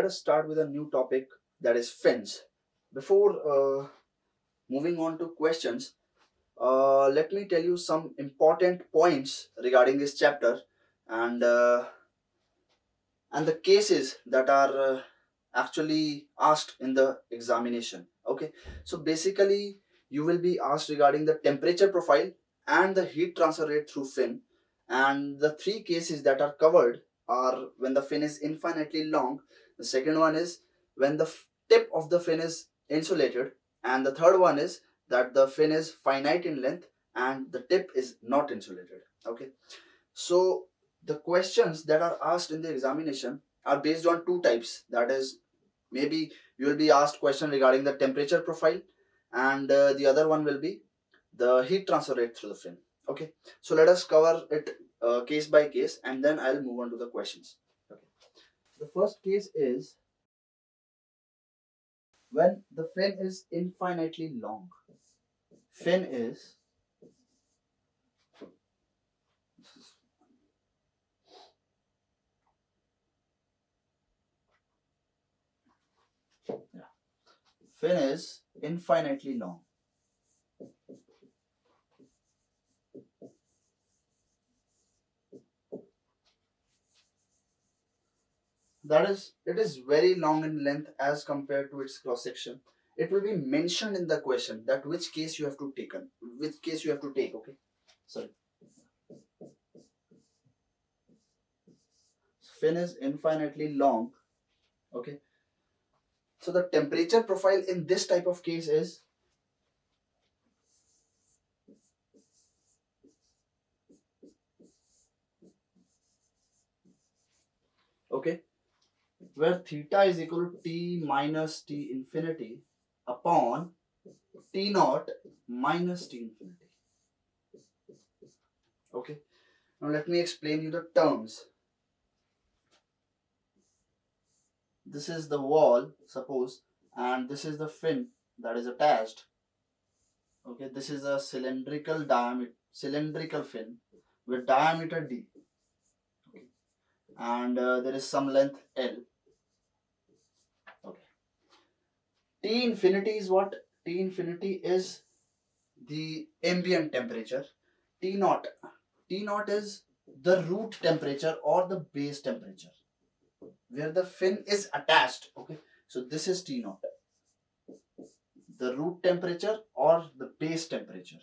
let us start with a new topic, that is fins. Before moving on to questions, let me tell you some important points regarding this chapter and uh, and the cases that are actually asked in the examination. Okay, so basically you will be asked regarding the temperature profile and the heat transfer rate through fin, and the three cases that are covered are when the fin is infinitely long, the second one is when the tip of the fin is insulated, and the third one is that the fin is finite in length and the tip is not insulated. Okay, so the questions that are asked in the examination are based on two types. That is, maybe you will be asked question regarding the temperature profile, and the other one will be the heat transfer rate through the fin. Okay, so let us cover it case by case, and then I'll move on to the questions. Okay, the first case is when the fin is infinitely long. Fin is yeah, fin is infinitely long. That is, it is very long in length as compared to its cross section. It will be mentioned in the question that which case you have to taken, which case you have to take. Okay, sorry. Fin is infinitely long. Okay, so the temperature profile in this type of case is okay, where theta is equal to T minus T infinity upon T naught minus T infinity. Okay, now let me explain you the terms. This is the wall, suppose, and this is the fin that is attached. Okay, this is a cylindrical fin with diameter d. Okay, and there is some length L. Okay, T infinity is what? T infinity is the ambient temperature. T naught. T naught is the root temperature or the base temperature where the fin is attached. Okay, so this is T naught, the root temperature or the base temperature.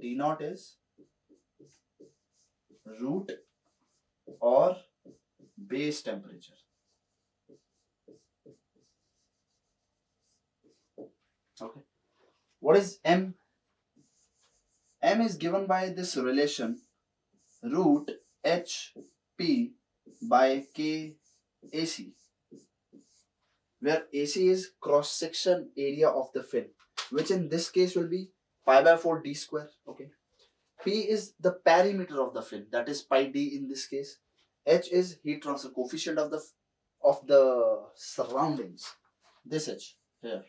T naught is root or base temperature. Okay, what is M? M is given by this relation root H P by K AC, where AC is cross section area of the fin, which in this case will be pi by 4 d square. Okay, P is the perimeter of the fin, that is pi d in this case. H is heat transfer coefficient of the surroundings, this H here.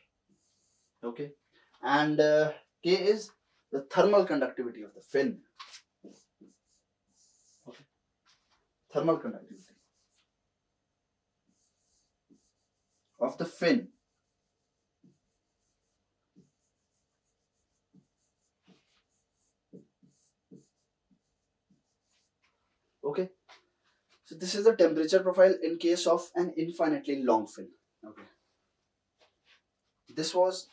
Okay, and K is the thermal conductivity of the fin. Okay, thermal conductivity of the fin. Okay, so this is the temperature profile in case of an infinitely long fin. Okay, this was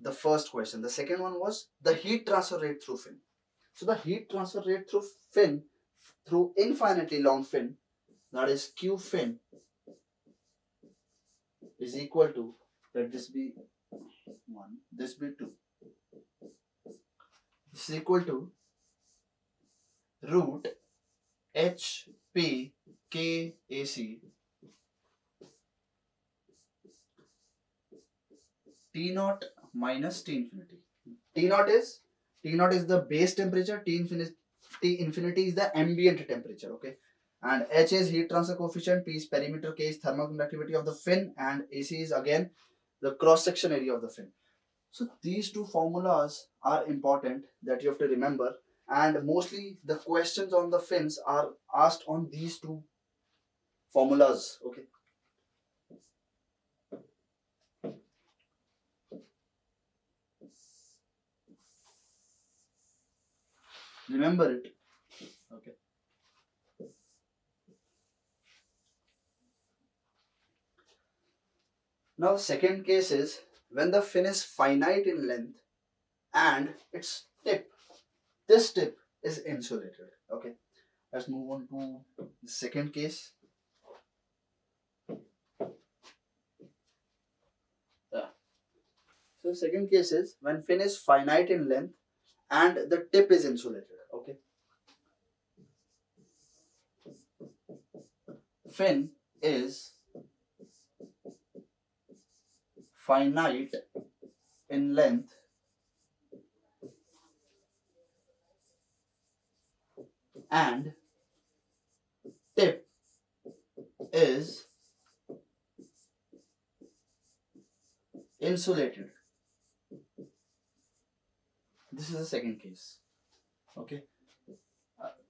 the first question. The second one was the heat transfer rate through fin. So the heat transfer rate through fin, through infinitely long fin, that is Q fin, is equal to, let this be 1, this be 2, this is equal to root H P K A C T naught minus T infinity. T naught is the base temperature. T infinity is the ambient temperature. Okay, and H is heat transfer coefficient. P is perimeter. K is thermal conductivity of the fin, and AC is again the cross section area of the fin. So these two formulas are important that you have to remember, and mostly the questions on the fins are asked on these two formulas. Okay, Remember it. Okay. Now the second case is when the fin is finite in length and its tip, this tip is insulated. Okay. Let's move on to the second case. Yeah. So the second case is when fin is finite in length and the tip is insulated. Okay. Fin is finite in length and tip is insulated. This is the second case. Okay.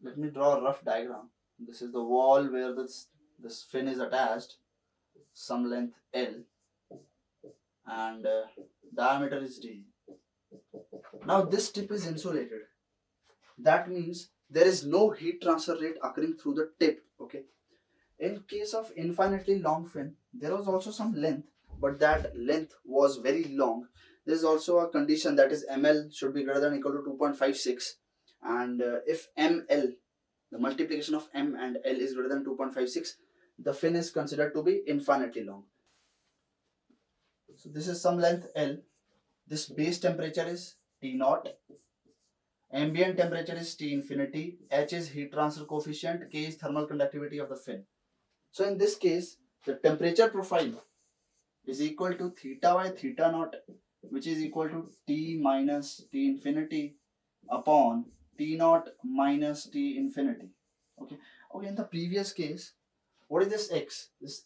Let me draw a rough diagram. This is the wall where this fin is attached, some length L, and diameter is D. Now this tip is insulated. That means there is no heat transfer rate occurring through the tip. Okay. In case of infinitely long fin, there was also some length, but that length was very long. There is also a condition that is ml should be greater than or equal to 2.56, and if ml, the multiplication of m and l is greater than 2.56, the fin is considered to be infinitely long. So this is some length L. This base temperature is T naught. Ambient temperature is T infinity. H is heat transfer coefficient. K is thermal conductivity of the fin. So in this case, the temperature profile is equal to theta by theta naught, which is equal to T minus T infinity upon T naught minus T infinity. Okay. Okay. In the previous case, what is this x? This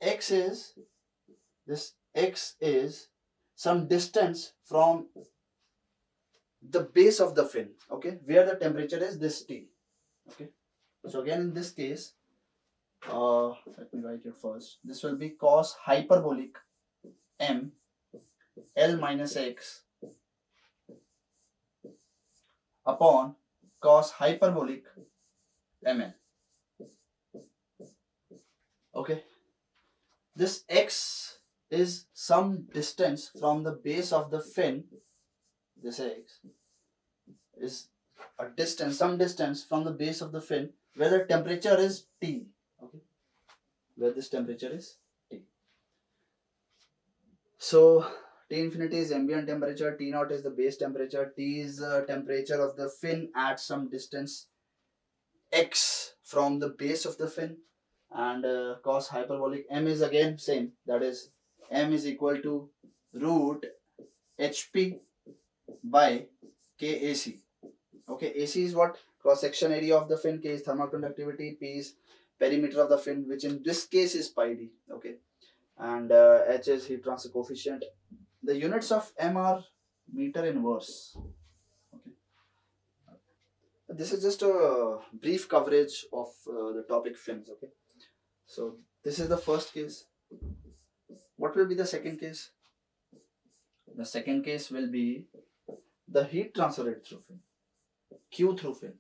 x is some distance from the base of the fin. Okay, where the temperature is this T. Okay. So again, in this case, let me write it first. This will be cos hyperbolic m L minus x upon cos hyperbolic mn. Okay. This x is some distance from the base of the fin. This x is a distance, some distance from the base of the fin where the temperature is T. Okay. Where this temperature is T. So T infinity is ambient temperature, T naught is the base temperature, T is the temperature of the fin at some distance x from the base of the fin, and cos hyperbolic m is again same, that is m is equal to root hp by KAC. Okay, AC is what? Cross section area of the fin, K is thermal conductivity, P is perimeter of the fin, which in this case is pi d. Okay, and H is heat transfer coefficient. The units of M are meter inverse. Okay, this is just a brief coverage of the topic fins. Okay, so this is the first case. What will be the second case? The second case will be the heat transfer rate through fin, Q through fin,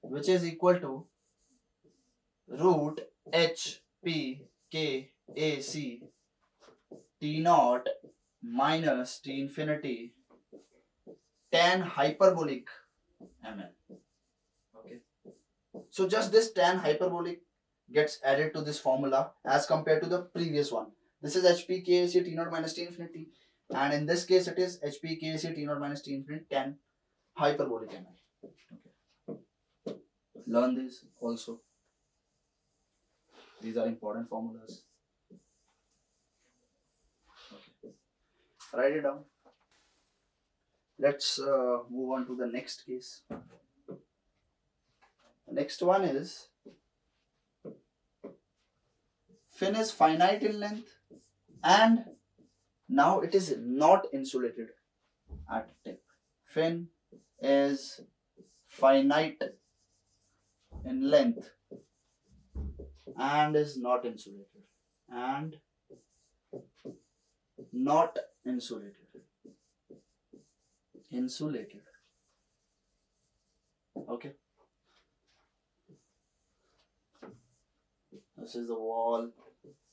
which is equal to root H P K A C T naught minus T infinity tan hyperbolic ml. Okay. So just this tan hyperbolic gets added to this formula as compared to the previous one. This is HP KAC T naught minus T infinity, and in this case it is HP KAC T naught minus T infinity tan hyperbolic ml. Okay. Learn this also. These are important formulas. Okay. Write it down. Let's move on to the next case. The next one is fin is finite in length and now it is not insulated at tip. Fin is finite in length and is not insulated. insulated. Insulated. Okay. This is the wall.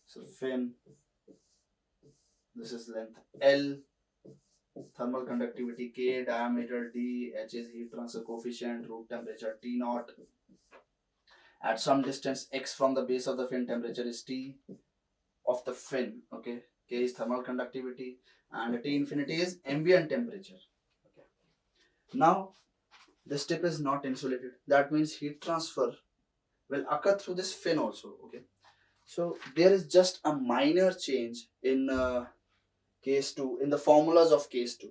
So fin. This is length L. Thermal conductivity K, diameter D, H is heat transfer coefficient, root temperature T naught. At some distance X from the base of the fin, temperature is T of the fin. Okay. K is thermal conductivity and T infinity is ambient temperature. Okay. Now this tip is not insulated. That means heat transfer will occur through this fin also. Okay. So there is just a minor change in case 2 in the formulas of case 2.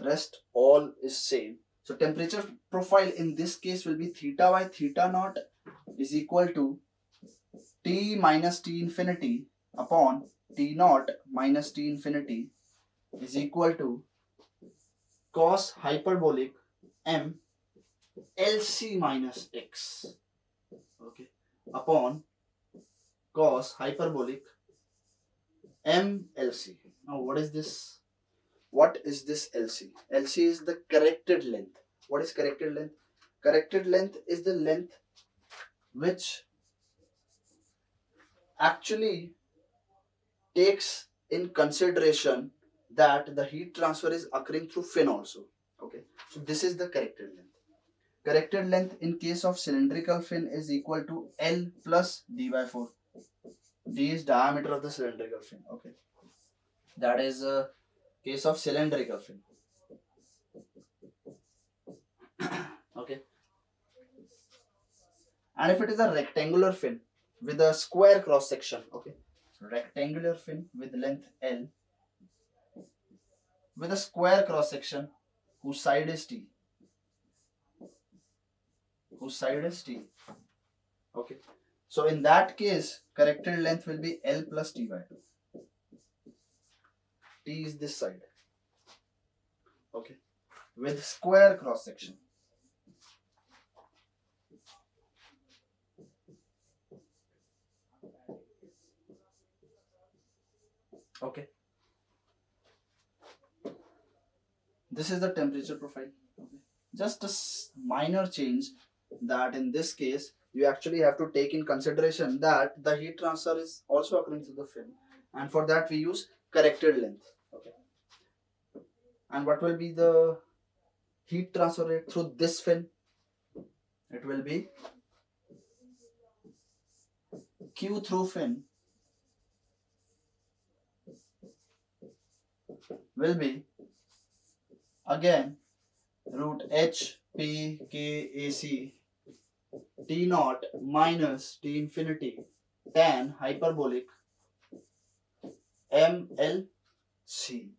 Rest all is same. So temperature profile in this case will be theta by theta naught is equal to T minus T infinity upon T naught minus T infinity is equal to cos hyperbolic M LC minus X. Okay. Upon cos hyperbolic MLC. Now what is this? What is this LC? LC is the corrected length. What is corrected length? Corrected length is the length which actually takes in consideration that the heat transfer is occurring through fin also. Okay. So this is the corrected length. Corrected length in case of cylindrical fin is equal to L plus D by 4. D is diameter of the cylindrical fin. Okay. That is a case of cylindrical fin. Okay. And if it is a rectangular fin with a square cross section, okay, rectangular fin with length L with a square cross section whose side is T. Whose side is T. Okay. So in that case, corrected length will be L plus T by 2. T is this side. Okay. With square cross section. Okay. This is the temperature profile. Okay. Just a minor change that in this case you actually have to take in consideration that the heat transfer is also occurring through the fin, and for that we use corrected length. Okay. And what will be the heat transfer rate through this fin? It will be Q through fin will be again root H P K A C T naught minus T infinity tan hyperbolic M L C.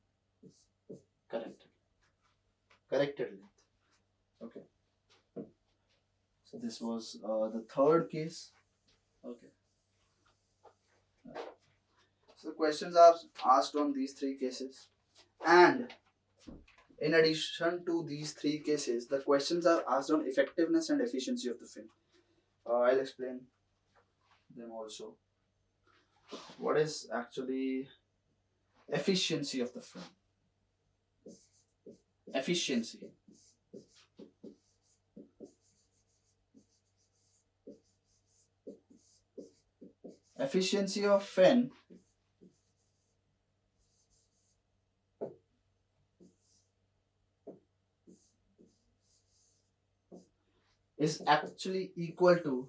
Corrected length. Okay. So this was the third case. Okay. So questions are asked on these three cases, and in addition to these three cases, the questions are asked on effectiveness and efficiency of the fin. I'll explain them also. What is actually efficiency of the fin? Efficiency. Efficiency of fin is actually equal to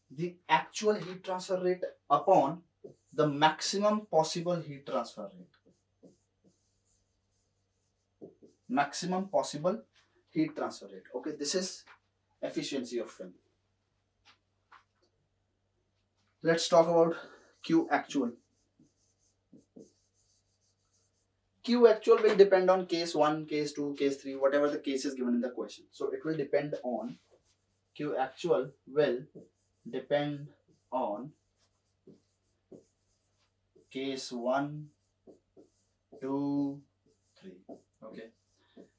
the actual heat transfer rate upon the maximum possible heat transfer rate. Maximum possible heat transfer rate. Okay, this is efficiency of fin. Let's talk about Q actual. Q actual will depend on case 1, case 2, case 3, whatever the case is given in the question. So it will depend on Q actual will depend on case 1, 2, 3. Okay.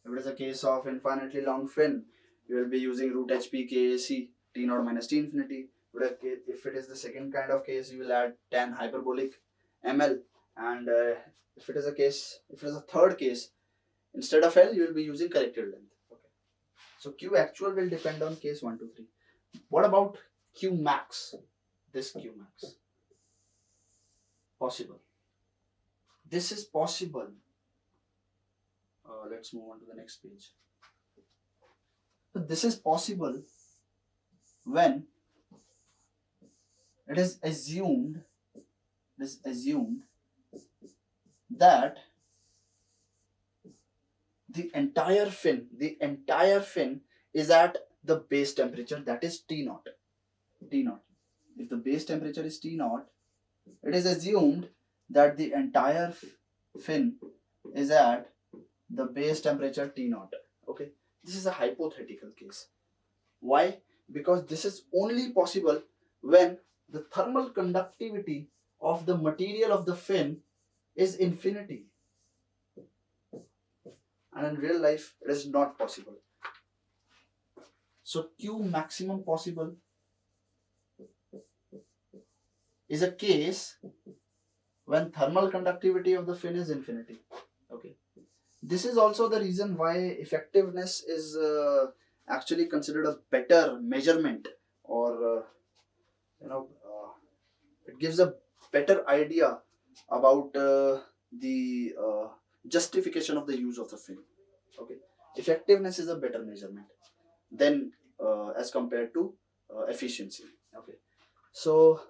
If it is a case of infinitely long fin, you will be using root HPKAC T naught minus T infinity. If it is the second kind of case, you will add 10 hyperbolic ml, and if it is a third case, instead of L, you will be using corrected length. Okay. So Q actual will depend on case 1, 2, 3. What about Q max? This Q max. Possible. This is possible. Let's move on to the next page. So this is possible when it is assumed that the entire fin is at the base temperature, that is T naught. If the base temperature is T naught, it is assumed that the entire fin is at the base temperature T naught. Okay, this is a hypothetical case. Why? Because this is only possible when the thermal conductivity of the material of the fin is infinity. And in real life, it is not possible. So Q maximum possible is a case when thermal conductivity of the fin is infinity. Okay. This is also the reason why effectiveness is actually considered a better measurement, or it gives a better idea about the justification of the use of the fin. Okay, effectiveness is a better measurement than as compared to efficiency. Okay, so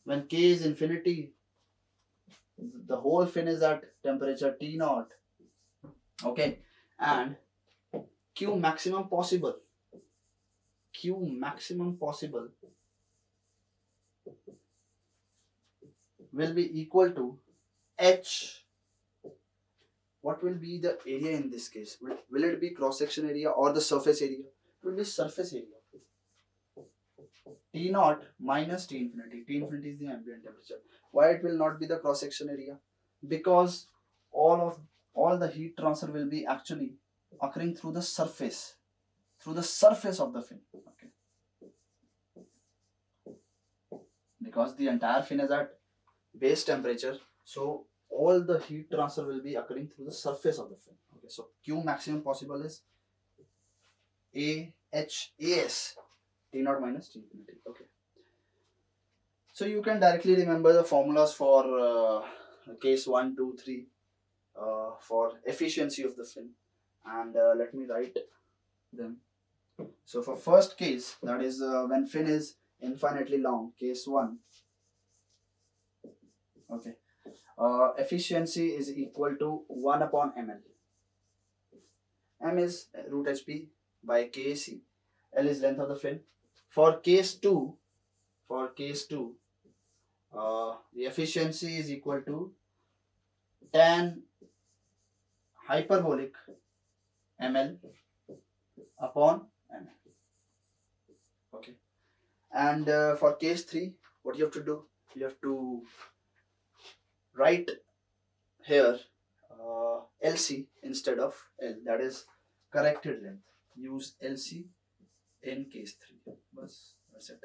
when K is infinity, the whole fin is at temperature T naught. Okay, and Q maximum possible will be equal to H. What will be the area in this case? Will it be cross section area or the surface area? It will be surface area. T naught minus T infinity. T infinity is the ambient temperature. Why it will not be the cross section area? Because all the heat transfer will be actually occurring through the surface of the fin. Okay. Because the entire fin is at base temperature, so all the heat transfer will be occurring through the surface of the fin. Okay, so Q maximum possible is AHAS, T naught minus T infinity. Okay, so you can directly remember the formulas for case 1, 2, 3 for efficiency of the fin, and let me write them. So for first case, that is when fin is infinitely long, case 1. Okay, efficiency is equal to 1 upon ml. M is root hp by kc. L is length of the fin. For case 2, the efficiency is equal to tan hyperbolic ml upon ml. Okay, and for case 3, what you have to do? You have to write here LC instead of L, that is corrected length. Use LC in case 3. That's it.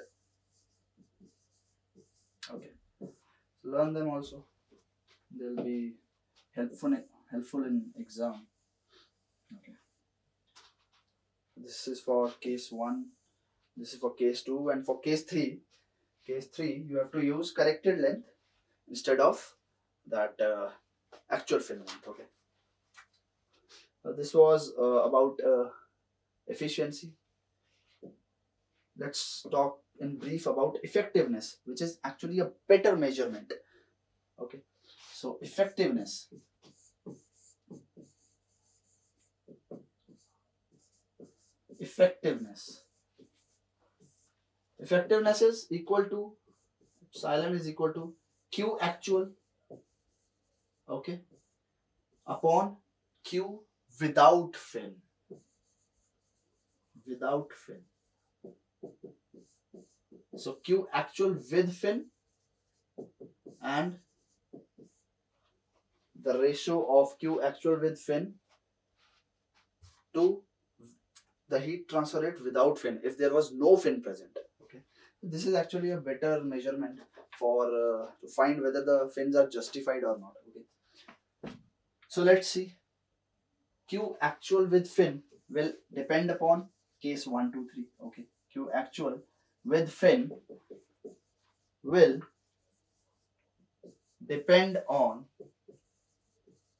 Okay, so learn them also. They'll be helpful in exam. Okay, this is for case 1, this is for case 2, and for case 3 you have to use corrected length instead of that actual fin length. Okay, this was about efficiency. Let's talk in brief about effectiveness, which is actually a better measurement. Okay, so effectiveness is equal to silent is equal to Q actual, okay, upon Q without fin. So Q actual with fin, and the ratio of Q actual with fin to the heat transfer rate without fin, if there was no fin present. This is actually a better measurement for to find whether the fins are justified or not. Okay. So let's see. Q actual with fin will depend upon case 1, 2, 3. Okay. Q actual with fin will depend on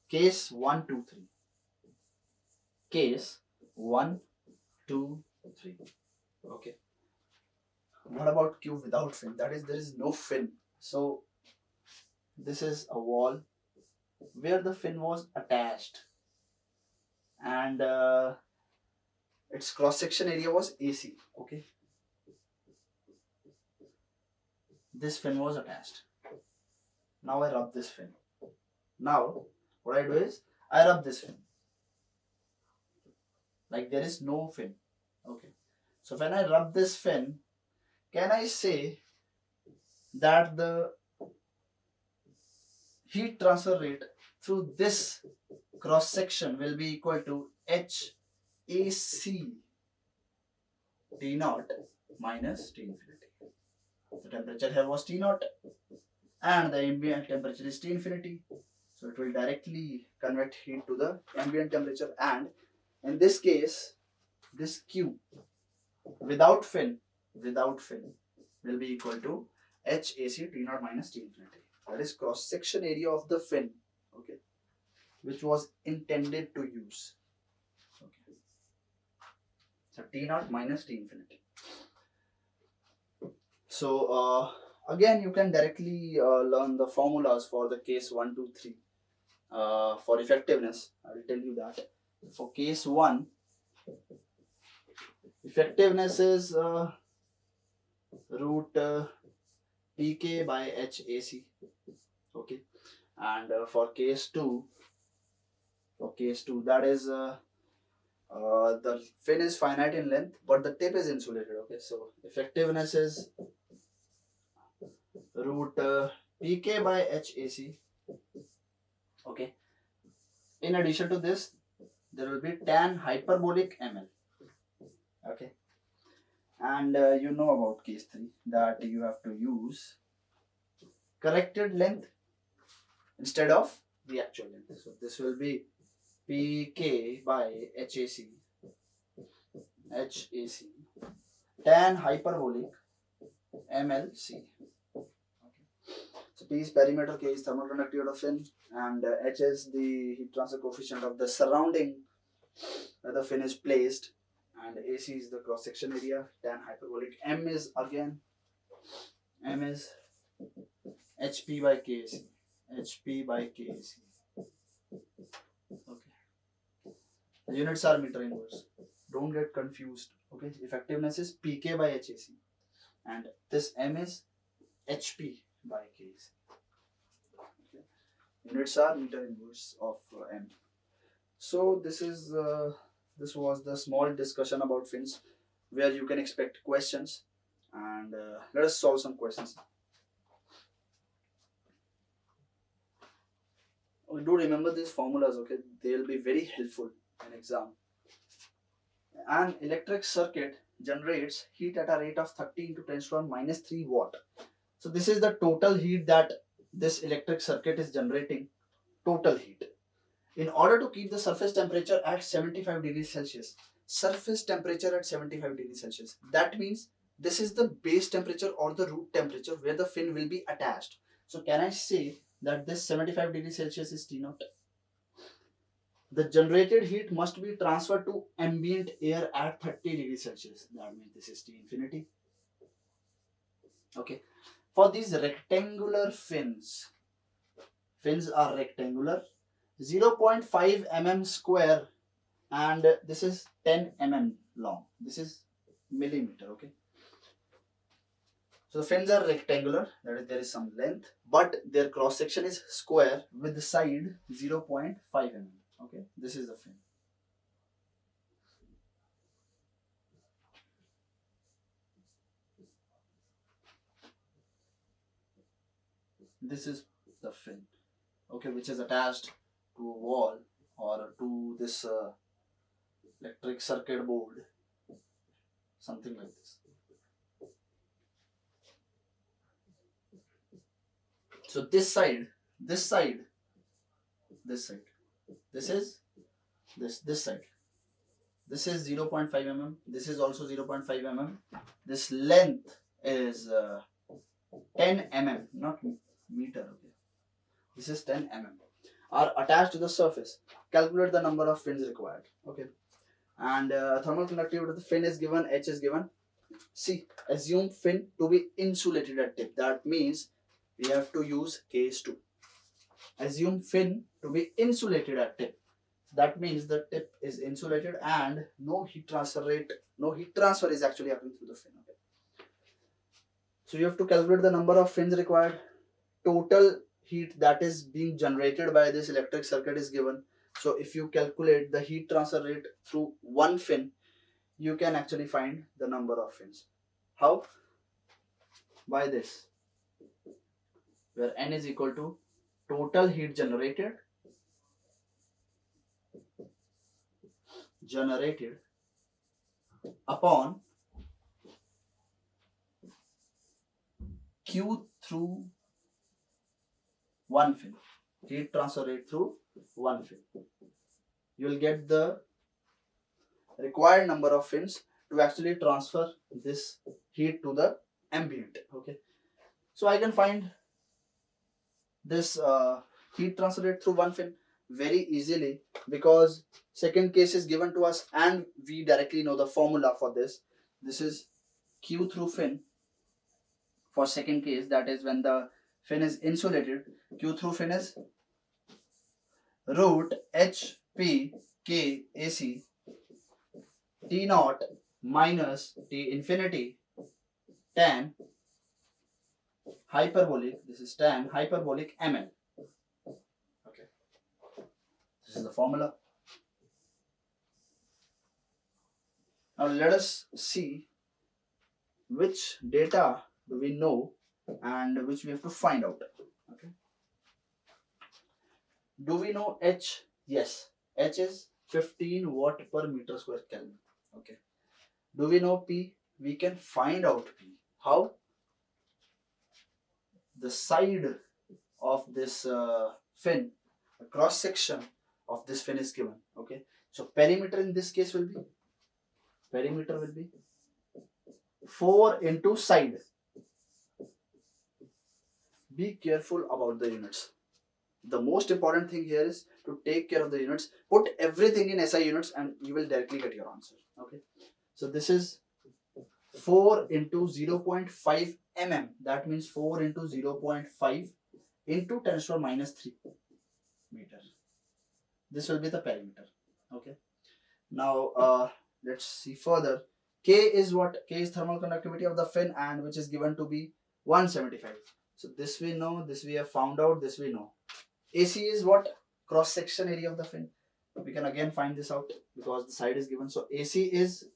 case 1, 2, 3. Case 1, 2, 3. Okay. What about Q without fin? That is, there is no fin. So this is a wall where the fin was attached, and its cross section area was AC. Okay. This fin was attached. Now I rub this fin. Now what I do is I rub this fin. Like there is no fin. Okay. So when I rub this fin, can I say that the heat transfer rate through this cross section will be equal to HAC T naught minus T infinity? The temperature here was T naught and the ambient temperature is T infinity. So it will directly convert heat to the ambient temperature, and in this case, this Q without fin will be equal to HAC T naught minus T infinity. That is cross section area of the fin, okay, which was intended to use. Okay. So T naught minus T infinity. So again, you can directly learn the formulas for the case 1, 2, 3 for effectiveness. I will tell you that. For case 1, effectiveness is root pk by HAC. Okay, and for case 2, that is the fin is finite in length, but the tip is insulated. Okay, so effectiveness is root pk by HAC. Okay. In addition to this, there will be tan hyperbolic ml. Okay. And you know about case 3 that you have to use corrected length instead of the actual length. So this will be pk by HAC tan hyperbolic mlc. So P is perimeter, K is thermal conductivity of fin, and H is the heat transfer coefficient of the surrounding where the fin is placed, and AC is the cross section area. Tan hyperbolic M is again HP by KAC. HP by KAC. Okay. The units are meter inverse. Don't get confused. Okay. Effectiveness is PK by HAC, and this M is HP by KAC. Okay. Units are meter inverse of M. So this was the small discussion about fins, where you can expect questions, and let us solve some questions. Do remember these formulas, okay? They will be very helpful in exam. An electric circuit generates heat at a rate of 30 into 10 to the minus 3 watt. So this is the total heat that this electric circuit is generating. Total heat. In order to keep the surface temperature at 75 degrees Celsius, that means this is the base temperature or the root temperature where the fin will be attached. So can I say that this 75 degrees Celsius is T naught? The generated heat must be transferred to ambient air at 30 degrees Celsius. That means this is T infinity. Okay. For these rectangular fins are rectangular, 0.5 mm square, and this is 10 mm long. This is millimeter. Okay. So the fins are rectangular, that is there is some length, but their cross section is square with the side 0.5 mm. Okay, this is the fin. This is the fin, okay, which is attached to a wall or to this electric circuit board, something like this. So this side, this side, this side, this is this side. This is 0.5 mm. This is also 0.5 mm. This length is 10 mm, not meter. Okay. This is 10 mm. Are attached to the surface. Calculate the number of fins required. Okay. And thermal conductivity of the fin is given. H is given. See, assume fin to be insulated at tip. That means we have to use case 2. Assume fin to be insulated at tip. That means the tip is insulated and no heat transfer is actually happening through the fin. Okay. So you have to calculate the number of fins required. Total heat that is being generated by this electric circuit is given. So if you calculate the heat transfer rate through one fin, you can actually find the number of fins. How? By this, where N is equal to total heat generated upon Q through one fin. Heat transfer rate through one fin. You will get the required number of fins to actually transfer this heat to the ambient. Okay. So I can find this heat transfer rate through one fin very easily because second case is given to us and we directly know the formula for this. This is Q through fin for second case, that is when the fin is insulated. Q through fin is root HP K AC T naught minus T infinity tan hyperbolic, this is tan hyperbolic ml. Okay, this is the formula. Now let us see which data do we know and which we have to find out. Okay, do we know H? Yes, H is 15 watt per meter square Kelvin. Okay, do we know P? We can find out P. How? The side of this fin, the cross section of this fin is given. Okay, so perimeter in this case will be 4 into side. Be careful about the units. The most important thing here is to take care of the units. Put everything in SI units and you will directly get your answer. Okay, so this is 4 into 0.5 mm. That means 4 into 0.5 into 10 to the power minus 3 meter. This will be the perimeter. Okay. Now let's see further. K is what? K is thermal conductivity of the fin and which is given to be 175. So this we know, this we have found out, this we know. AC is what? Cross section area of the fin. We can again find this out because the side is given. So AC is,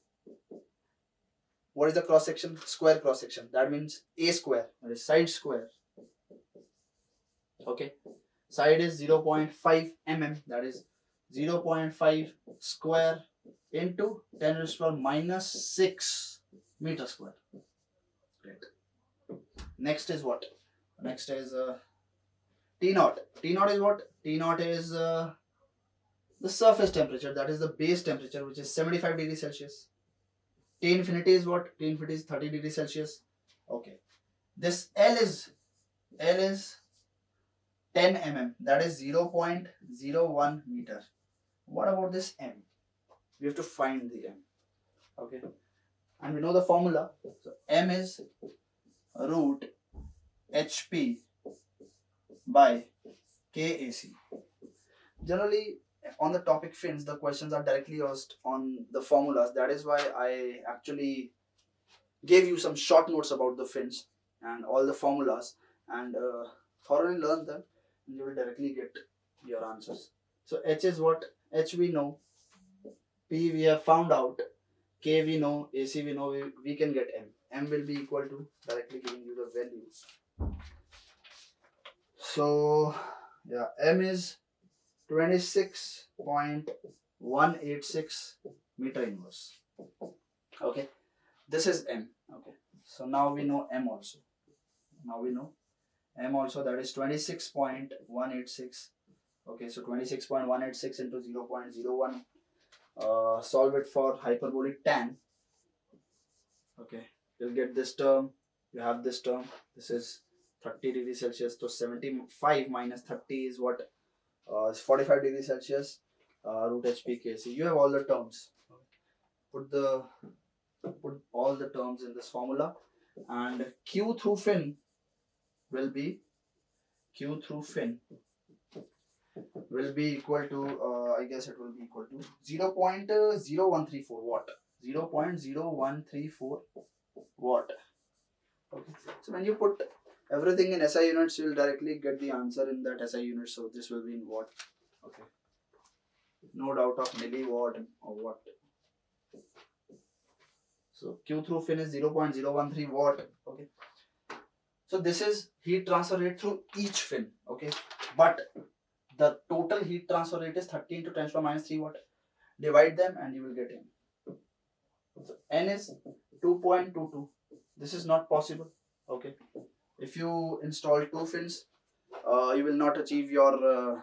what is the cross section? Square cross section. That means A square, that is side square. Okay. Side is 0.5 mm, that is 0.5 square into 10 to the power minus 6 meter square. Great. Next is what? Next is T naught. T naught is what? T naught is the surface temperature, that is the base temperature, which is 75 degrees Celsius. T infinity is what? T infinity is 30 degrees Celsius. Okay. This L is 10 mm, that is 0.01 meter. What about this M? We have to find the M. Okay. And we know the formula. So M is root HP by KAC. Generally, on the topic fins, the questions are directly asked on the formulas. That is why I actually gave you some short notes about the fins and all the formulas, and thoroughly learn them and you will directly get your answers. So H is what? H we know, P we have found out, K we know, AC we know, we can get M. M will be equal to, directly giving you the value. So yeah, M is 26.186 meter inverse. Okay, this is M. Okay, so now we know M also. Now we know M also, that is 26.186. Okay, so 26.186 into 0.01. Solve it for hyperbolic tan. Okay, you'll get this term. You have this term. This is 30 degrees Celsius. So 75 minus 30 is what? It's 45 degrees Celsius. Root HPKC. You have all the terms. Put all the terms in this formula, and Q through fin will be equal to, I guess it will be equal to 0.0134 watt. 0.0134 watt. Okay. So when you put everything in SI units, you will directly get the answer in that SI unit. So this will be in watt. Okay. No doubt of milliwatt or watt. So Q through fin is 0.013 watt. Okay. So this is heat transfer rate through each fin. Okay. But the total heat transfer rate is 30 into 10 to the minus 3 watt. Divide them and you will get N. So N is 2.22. This is not possible. Okay. If you install 2 fins, you will not achieve your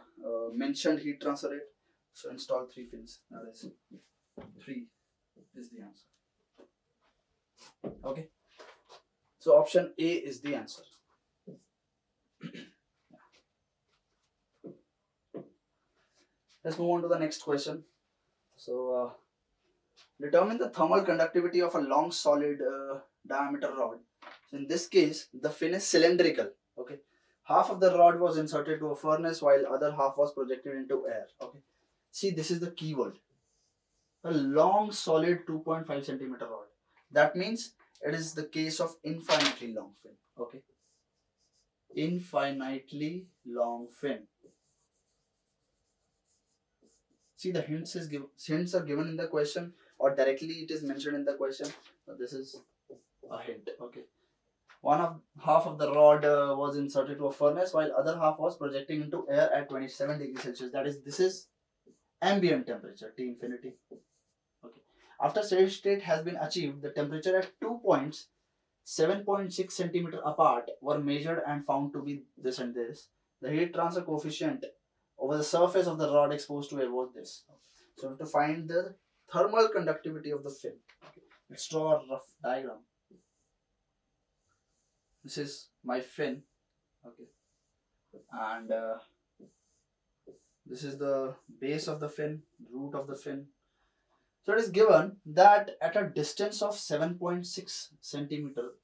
mentioned heat transfer rate. So install 3 fins. That is 3 is the answer. Okay. So option A is the answer. Let's move on to the next question. So determine the thermal conductivity of a long solid diameter rod. So in this case, the fin is cylindrical. Okay. Half of the rod was inserted to a furnace while other half was projected into air. Okay. See, this is the key word. A long solid 2.5 centimeter rod. That means it is the case of infinitely long fin. Okay. Infinitely long fin. See, the hints are given in the question, or directly it is mentioned in the question. So this is a hint. Okay. Half of the rod was inserted to a furnace while other half was projecting into air at 27 degrees Celsius. That is, this is ambient temperature, T infinity. Okay. After steady state has been achieved, the temperature at 2 points 7.6 centimeter apart were measured and found to be this and this. The heat transfer coefficient over the surface of the rod exposed to air was this. So we have to find the thermal conductivity of the fin. Okay. Let's draw a rough diagram. This is my fin. Okay. And this is the base of the fin, root of the fin. So it is given that at a distance of 7.6 centimeter,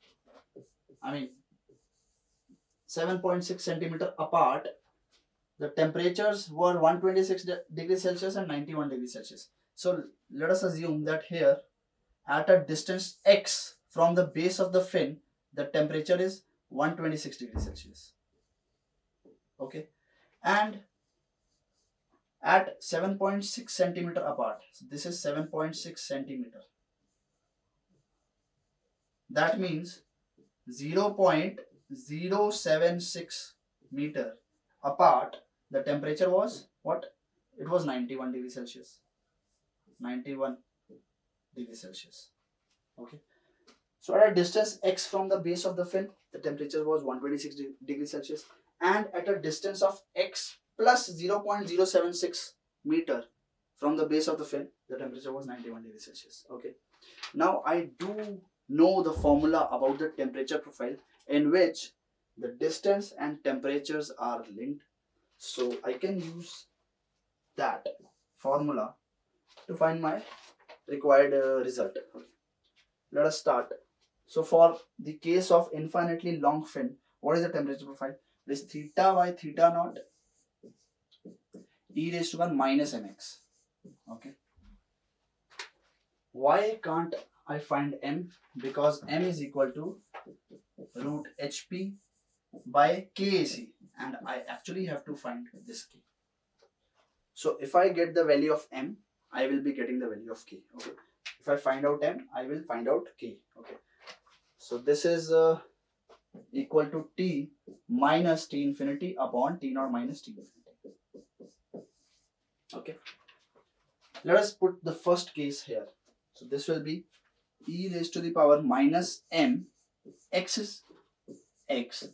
7.6 centimeter apart, the temperatures were 126 degrees Celsius and 91 degrees Celsius. So let us assume that here at a distance x from the base of the fin, the temperature is 126 degrees Celsius. Okay. And at 7.6 centimeter apart, so this is 7.6 centimeter. That means 0.076 meter apart, the temperature was what? It was 91 degrees Celsius. 91 degrees Celsius. Okay. So at a distance x from the base of the fin, the temperature was 126 degrees Celsius. And at a distance of x plus 0.076 meter from the base of the fin, the temperature was 91 degrees Celsius. Okay. Now I do know the formula about the temperature profile in which the distance and temperatures are linked. So I can use that formula to find my required result. Let us start. So for the case of infinitely long fin, what is the temperature profile? It is theta by theta naught e raised to 1 minus mx. Okay. Why can't I find m? Because m is equal to root hp by kac, and I actually have to find this k. So if I get the value of m, I will be getting the value of k. Okay. If I find out m, I will find out k. Okay. So this is equal to t minus t infinity upon t naught minus t infinity. Okay. Let us put the first case here. So this will be e raised to the power minus m. X is x.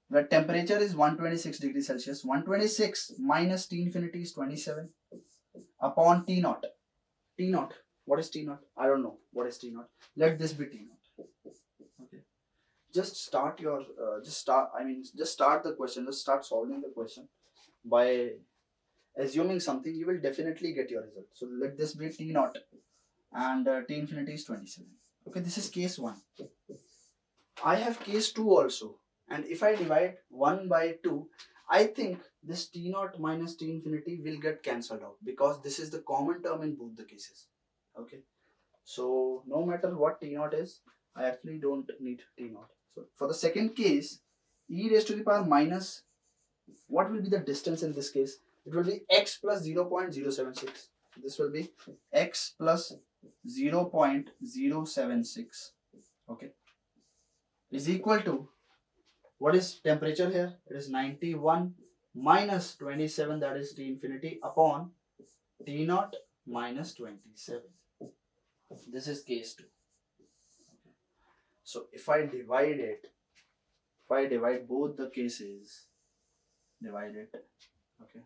where temperature is 126 degrees Celsius. 126 minus T infinity is 27 upon T naught. T naught. What is T naught? I don't know. What is T naught? Let this be T naught. Okay. Just start your, just start the question. Just start solving the question by assuming something. You will definitely get your result. So let this be T naught and T infinity is 27. Okay, this is case 1. I have case 2 also. And if I divide 1 by 2, I think this T naught minus T infinity will get cancelled out because this is the common term in both the cases. Okay. So no matter what T naught is, I actually don't need T naught. So for the second case, e raised to the power minus, what will be the distance in this case? It will be x plus 0.076. This will be x plus 0.076. Okay. Is equal to, what is temperature here? It is 91 minus 27, that is T infinity, upon T naught minus 27. This is case 2. So if I divide it, if I divide both the cases, divide it, okay.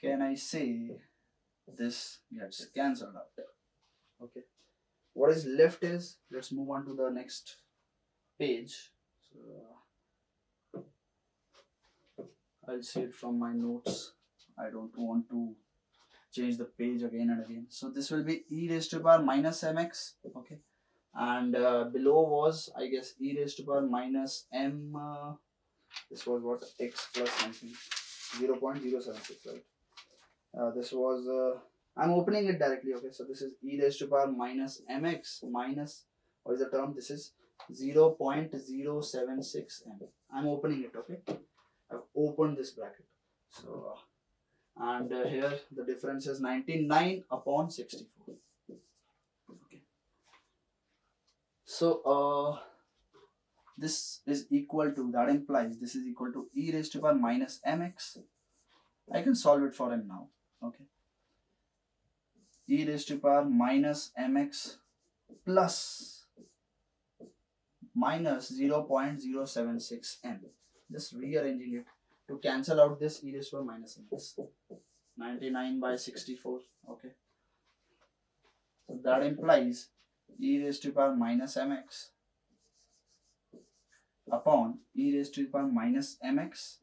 Can I say this gets cancelled out? Okay. What is left is, let's move on to the next page. So I'll see it from my notes. I don't want to change the page again and again. So this will be e raised to power minus mx. Okay. And below was, I guess, e raised to power minus m. This was what? X plus something. 0.076, right? This was, I'm opening it directly. Okay. So this is e raised to power minus mx minus, what is the term? This is 0.076 m. I'm opening it. Okay. I've opened this bracket. So, and here the difference is 99 upon 64. Okay. So, this is equal to, that implies this is equal to e raised to power minus mx. I can solve it for him now. Okay. E raised to power minus mx plus minus 0.076 m. Just rearranging it to cancel out this e raised to power minus mx. 99 by 64. Okay. So that implies e raised to power minus mx upon e raised to the power minus mx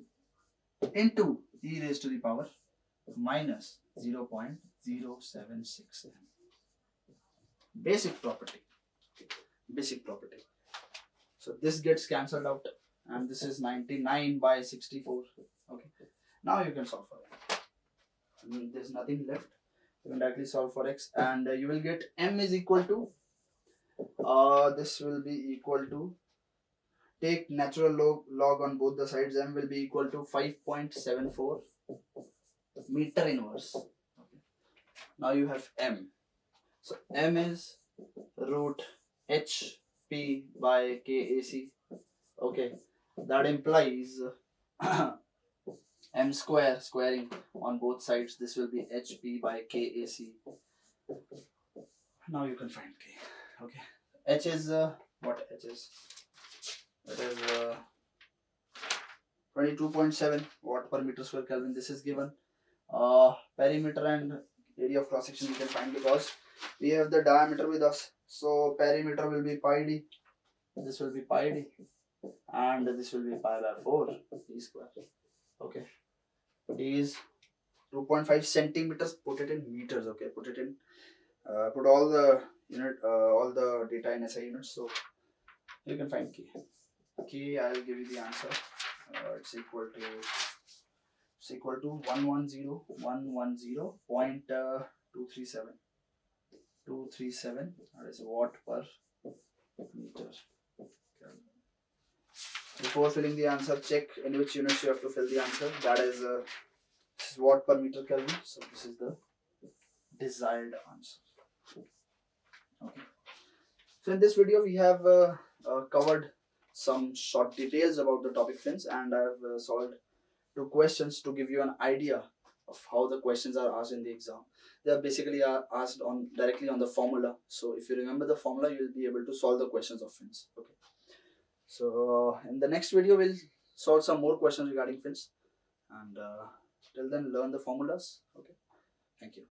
into e raised to the power minus 0.076 m. Basic property. Basic property. So this gets cancelled out and this is 99 by 64. Okay. Now you can solve for it. There's nothing left. You can directly solve for x and you will get m is equal to, this will be equal to, take natural log on both the sides, m will be equal to 5.74 meter inverse. Okay. Now you have m. So m is root hp by kac. Okay. That implies m squaring on both sides. This will be hp by kac. Now you can find k. Okay. H is what h is? It is 22.7 watt per meter square Kelvin. This is given. Perimeter and area of cross section we can find because we have the diameter with us. So perimeter will be pi d. This will be pi d, and this will be pi by 4 d square. Okay. D is 2.5 centimeters. Put it in meters. Okay. Put it in. Put all the unit, all the data in SI units. So you can find k. K, I will give you the answer. It's equal to 110.237. 237, that is watt per meter. Before filling the answer, check in which units you have to fill the answer. That is, this is watt per meter Kelvin. So this is the desired answer. Okay. So in this video, we have covered some short details about the topic fins, and I have solved 2 questions to give you an idea of how the questions are asked in the exam. They are basically asked on directly on the formula. So if you remember the formula, you will be able to solve the questions of fins. Okay. So in the next video, we'll solve some more questions regarding fins. And till then, learn the formulas. Okay. Thank you.